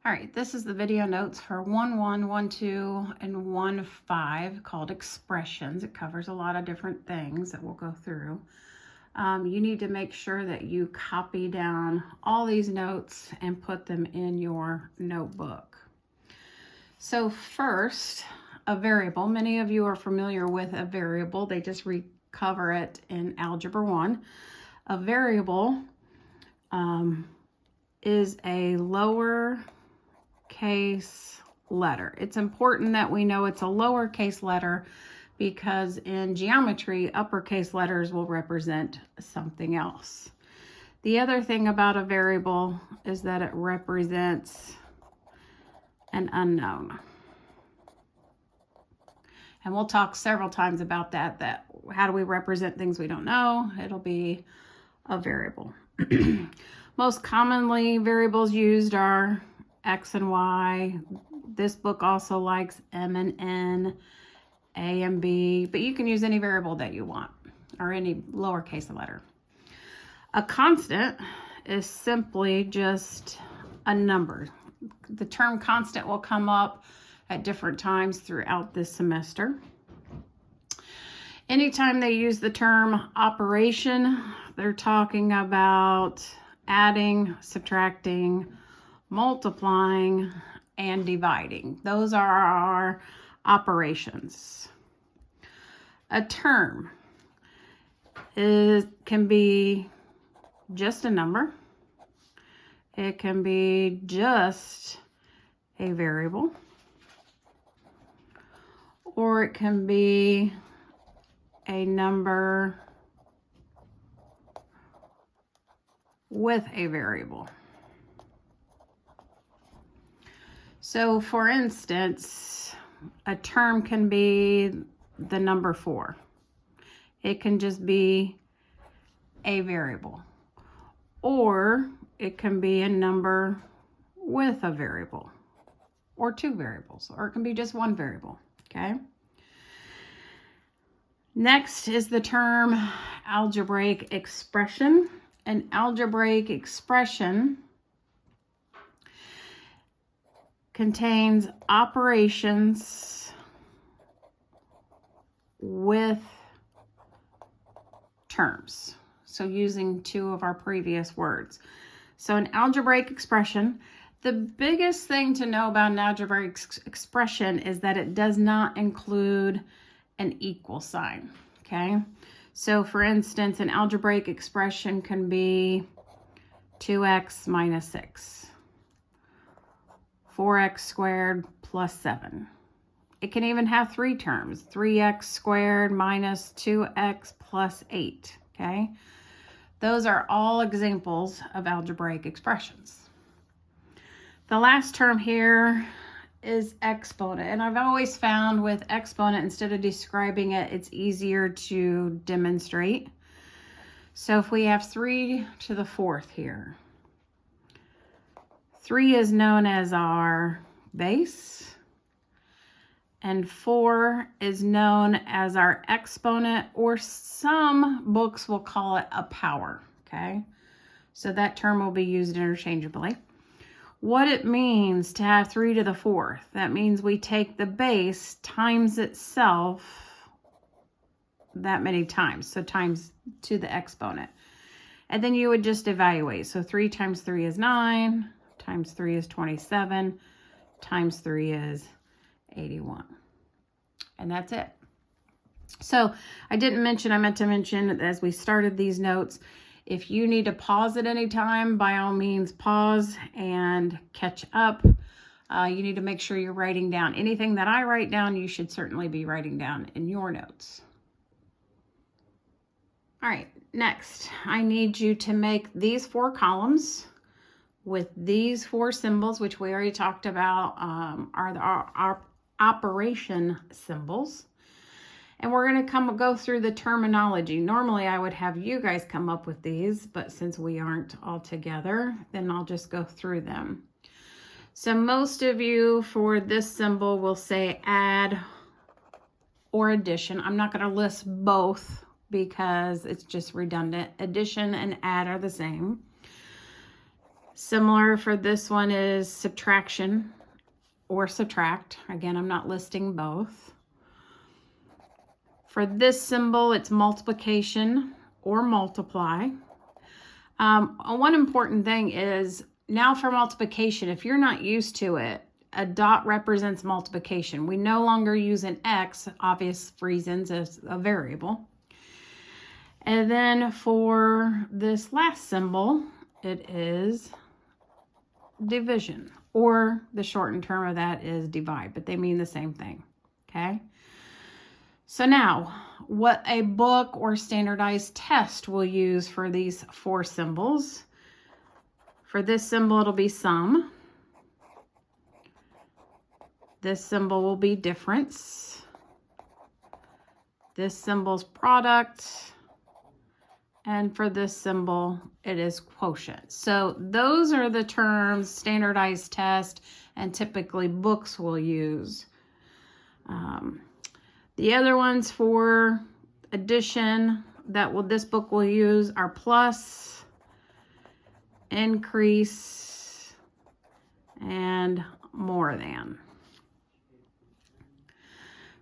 All right, this is the video notes for 1.1, 1.2, and 1.5 called expressions. It covers a lot of different things that we'll go through. You need to make sure that you copy down all these notes and put them in your notebook. So first, a variable. Many of you are familiar with a variable. They just recover it in Algebra 1. A variable is a lower case letter. It's important that we know it's a lowercase letter because in geometry, uppercase letters will represent something else. The other thing about a variable is that it represents an unknown. And we'll talk several times about that how do we represent things we don't know? It'll be a variable. Most commonly, variables used are X and Y. This book also likes M and N, A and B, but you can use any variable that you want or any lowercase letter. A constant is simply just a number. The term constant will come up at different times throughout this semester. Anytime they use the term operation, they're talking about adding, subtracting, multiplying, and dividing. Those are our operations. A term can be just a number. It can be just a variable. Or it can be a number with a variable. So for instance, a term can be the number 4. It can just be a variable. Or it can be a number with a variable. Or 2 variables. Or it can be just 1 variable. Okay? Next is the term algebraic expression. An algebraic expression contains operations with terms. So using 2 of our previous words. So an algebraic expression, the biggest thing to know about an algebraic expression is that it does not include an equal sign, okay? So for instance, an algebraic expression can be 2x minus 6. 4x squared plus 7. It can even have 3 terms, 3x squared minus 2x plus 8, okay? Those are all examples of algebraic expressions. The last term here is exponent, and I've always found with exponent, instead of describing it, it's easier to demonstrate. So if we have 3 to the 4th here, 3 is known as our base, and 4 is known as our exponent, or some books will call it a power, okay? So that term will be used interchangeably. What it means to have 3 to the 4th, that means we take the base times itself that many times, so times to the exponent. And then you would just evaluate. So 3 times 3 is 9, times 3 is 27, times 3 is 81. And that's it. So I meant to mention as we started these notes, if you need to pause at any time, by all means pause and catch up. You need to make sure you're writing down anything that I write down. You should certainly be writing down in your notes. All right, next, I need you to make these 4 columns with these 4 symbols, which we already talked about, are our operation symbols. And we're going to go through the terminology. Normally, I would have you guys come up with these, but since we aren't all together, then I'll just go through them. So most of you for this symbol will say add or addition. I'm not going to list both because it's just redundant. Addition and add are the same. Similar for this one is subtraction or subtract. Again, I'm not listing both. For this symbol, it's multiplication or multiply. One important thing is now for multiplication, if you're not used to it, a dot represents multiplication. We no longer use an X, obvious reasons, as a variable. And then for this last symbol, it is division, or the shortened term of that is divide, but they mean the same thing, okay? So now, what a book or standardized test will use for these 4 symbols. For this symbol, it'll be sum. This symbol will be difference. This symbol's product. And for this symbol, it is quotient. So those are the terms standardized test and typically books will use. The other ones for addition that this book will use are plus, increase, and more than.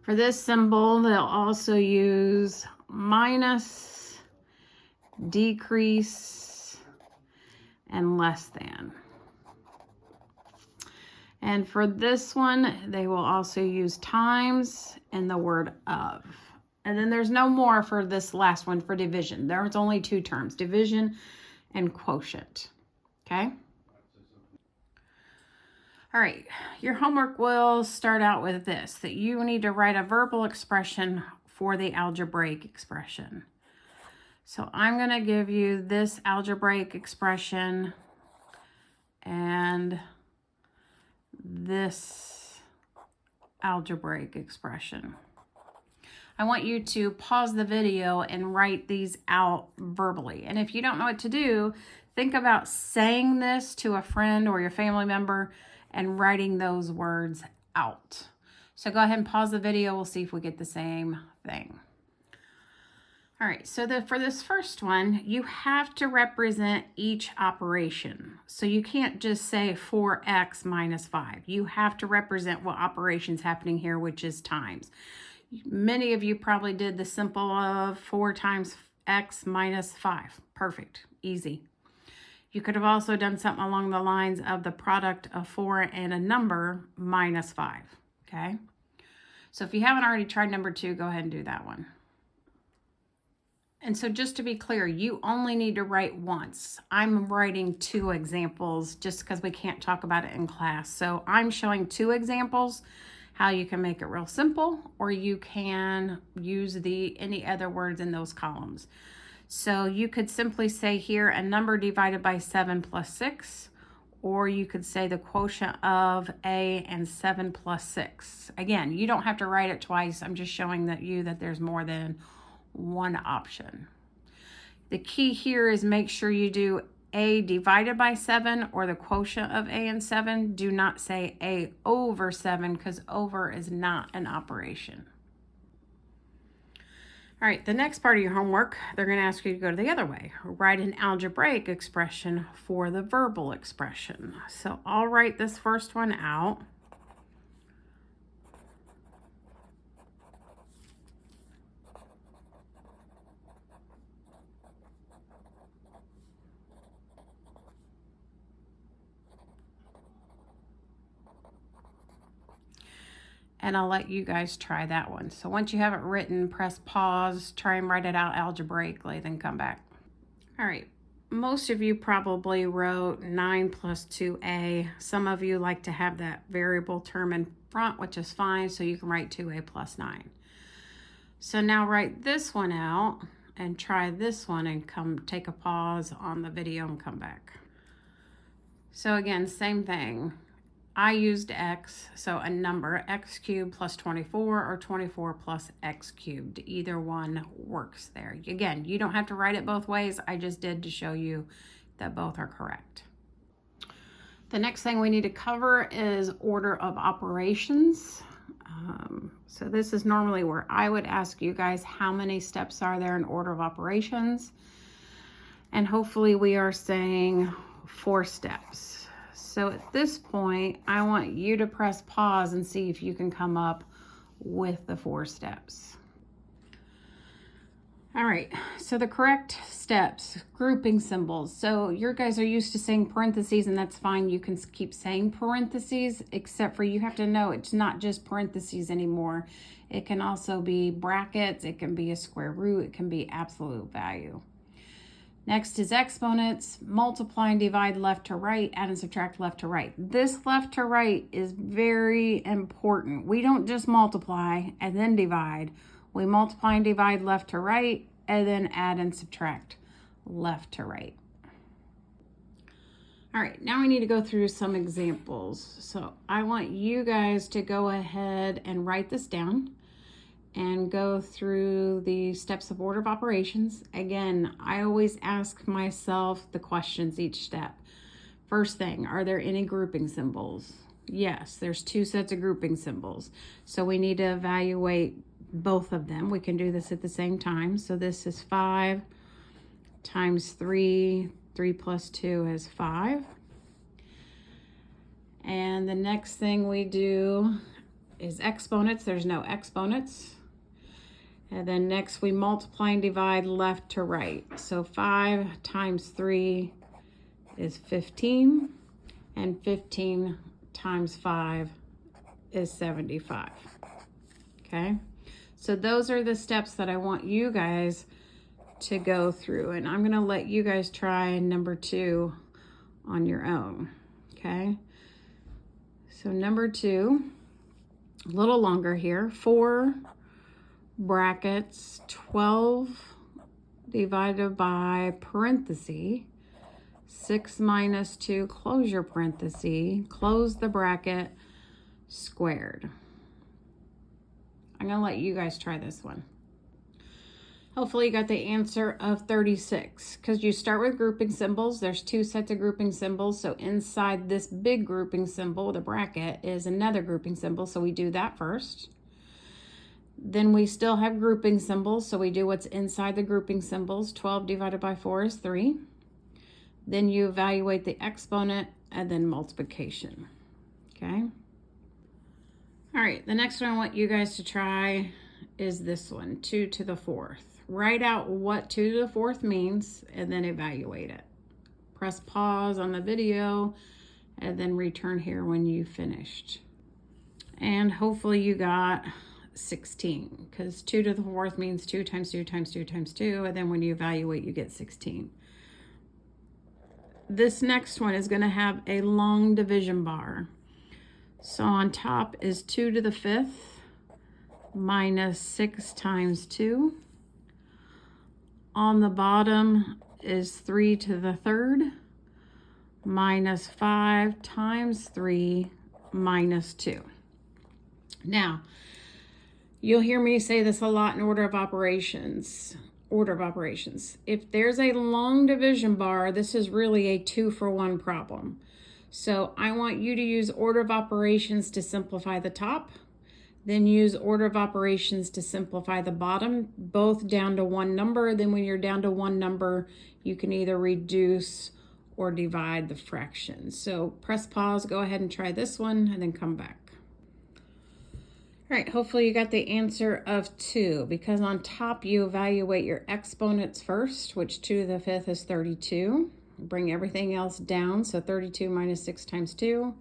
For this symbol, they'll also use minus, decrease, and less than. And for this one, they will also use times and the word of. And then there's no more for this last one for division. There's only 2 terms, division and quotient. Okay? All right, your homework will start out with this, that you need to write a verbal expression for the algebraic expression. So I'm going to give you this algebraic expression and this algebraic expression. I want you to pause the video and write these out verbally. And if you don't know what to do, think about saying this to a friend or your family member and writing those words out. So go ahead and pause the video. We'll see if we get the same thing. All right, so for this first one, you have to represent each operation. So you can't just say 4x minus 5. You have to represent what operation's happening here, which is times. Many of you probably did the simple of 4 times x minus 5. Perfect, easy. You could have also done something along the lines of the product of 4 and a number minus 5, okay? So if you haven't already tried number 2, go ahead and do that one. And so just to be clear, you only need to write once. I'm writing 2 examples just because we can't talk about it in class. So I'm showing 2 examples, how you can make it real simple, or you can use any other words in those columns. So you could simply say here a number divided by 7 plus 6, or you could say the quotient of A and 7 plus 6. Again, you don't have to write it twice. I'm just showing that there's more than one option. The key here is make sure you do A divided by 7 or the quotient of A and 7. Do not say A over 7 because over is not an operation. All right, the next part of your homework, they're going to ask you to go the other way. Write an algebraic expression for the verbal expression. So I'll write this first one out. And I'll let you guys try that one. So once you have it written, press pause, try and write it out algebraically, then come back. All right, most of you probably wrote 9 plus 2a. Some of you like to have that variable term in front, which is fine, so you can write 2a plus 9. So now write this one out and try this one and take a pause on the video and come back. So again, same thing. I used x, so a number, x cubed plus 24 or 24 plus x cubed. Either one works there. Again, you don't have to write it both ways. I just did to show you that both are correct. The next thing we need to cover is order of operations. So this is normally where I would ask you guys how many steps are there in order of operations. And hopefully we are saying 4 steps. So at this point, I want you to press pause and see if you can come up with the 4 steps. All right, so the correct steps, grouping symbols. So your guys are used to saying parentheses, and that's fine. You can keep saying parentheses, except for you have to know it's not just parentheses anymore. It can also be brackets, it can be a square root, it can be absolute value. Next is exponents, multiply and divide left to right, add and subtract left to right. This left to right is very important. We don't just multiply and then divide. We multiply and divide left to right, and then add and subtract left to right. All right, now we need to go through some examples. So I want you guys to go ahead and write this down and go through the steps of order of operations. Again, I always ask myself the questions each step. First thing, are there any grouping symbols? Yes, there's 2 sets of grouping symbols. So we need to evaluate both of them. We can do this at the same time. So this is 5 times 3. 3 plus 2 is 5. And the next thing we do is exponents. There's no exponents. And then next we multiply and divide left to right. So 5 times 3 is 15. And 15 times 5 is 75. Okay? So those are the steps that I want you guys to go through. And I'm going to let you guys try number 2 on your own. Okay? So number 2, a little longer here. 4 brackets 12 divided by parenthesis 6 minus 2, close your parenthesis, close the bracket, squared. I'm going to let you guys try this one. Hopefully you got the answer of 36, because you start with grouping symbols. There's 2 sets of grouping symbols. So inside this big grouping symbol, the bracket, is another grouping symbol. So we do that first. Then we still have grouping symbols. So we do what's inside the grouping symbols. 12 divided by 4 is 3. Then you evaluate the exponent and then multiplication. Okay. All right, the next one I want you guys to try is this one, 2 to the 4th. Write out what 2 to the 4th means and then evaluate it. Press pause on the video and then return here when you finished. And hopefully you got 16, because 2 to the 4th means 2 times 2 times 2 times 2, and then when you evaluate you get 16. This next one is going to have a long division bar. So on top is 2 to the 5th minus 6 times 2. On the bottom is 3 to the 3rd minus 5 times 3 minus 2. Now, you'll hear me say this a lot in order of operations. If there's a long division bar, this is really a 2-for-1 problem. So I want you to use order of operations to simplify the top, then use order of operations to simplify the bottom, both down to 1 number. Then when you're down to 1 number, you can either reduce or divide the fraction. So press pause, go ahead and try this one, and then come back. All right, hopefully you got the answer of 2, because on top you evaluate your exponents first, which 2 to the 5th is 32. Bring everything else down, so 32 minus 6 times 2.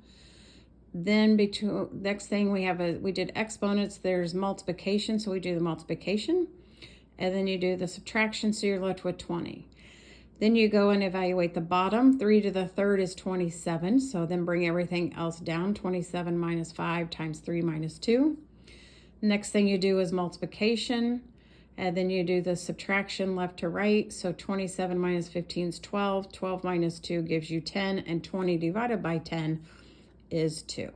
Then next thing we did exponents, there's multiplication, so we do the multiplication. And then you do the subtraction, so you're left with 20. Then you go and evaluate the bottom. 3 to the 3rd is 27, so then bring everything else down. 27 minus 5 times 3 minus 2. Next thing you do is multiplication. And then you do the subtraction left to right. So 27 minus 15 is 12. 12 minus 2 gives you 10. And 20 divided by 10 is 2.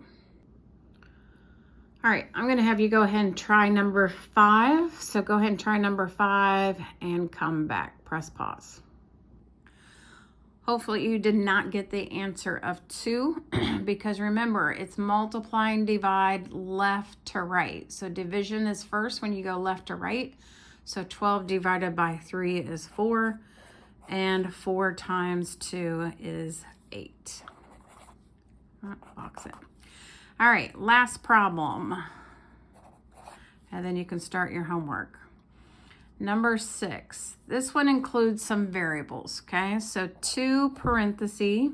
All right, I'm going to have you go ahead and try number 5. So go ahead and try number 5 and come back. Press pause. Hopefully you did not get the answer of 2 because remember, it's multiply and divide left to right. So division is first when you go left to right. So 12 divided by 3 is 4, and 4 times 2 is 8. Box it. All right, last problem. And then you can start your homework. Number 6. This one includes some variables, okay? So 2 parentheses,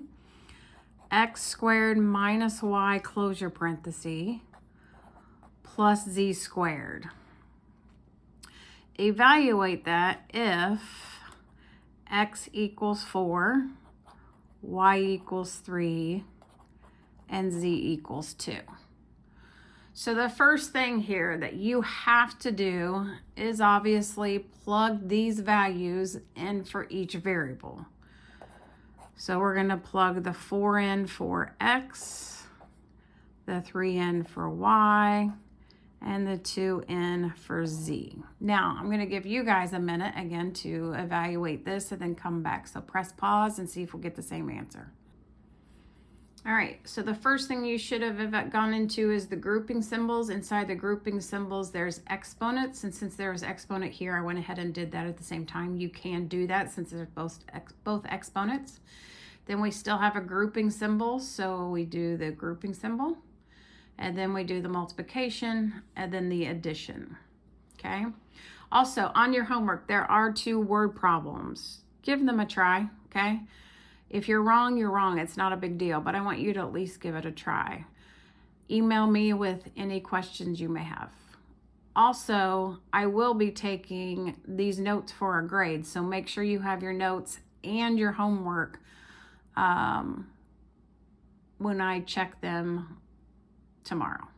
x squared minus y closure parenthesis plus z squared. Evaluate that if x equals 4, y equals 3, and z equals 2. So the first thing here that you have to do is obviously plug these values in for each variable. So we're going to plug the 4 in for x, the 3 in for y, and the 2 in for z. Now, I'm going to give you guys a minute again to evaluate this and then come back. So press pause and see if we'll get the same answer. All right, so the first thing you should have gone into is the grouping symbols. Inside the grouping symbols, there's exponents. And since there was exponent here, I went ahead and did that at the same time. You can do that since they're both exponents. Then we still have a grouping symbol. So we do the grouping symbol. And then we do the multiplication and then the addition. Okay. Also, on your homework, there are 2 word problems. Give them a try. Okay. If you're wrong, you're wrong. It's not a big deal, but I want you to at least give it a try. Email me with any questions you may have. Also, I will be taking these notes for a grade, so make sure you have your notes and your homework when I check them tomorrow.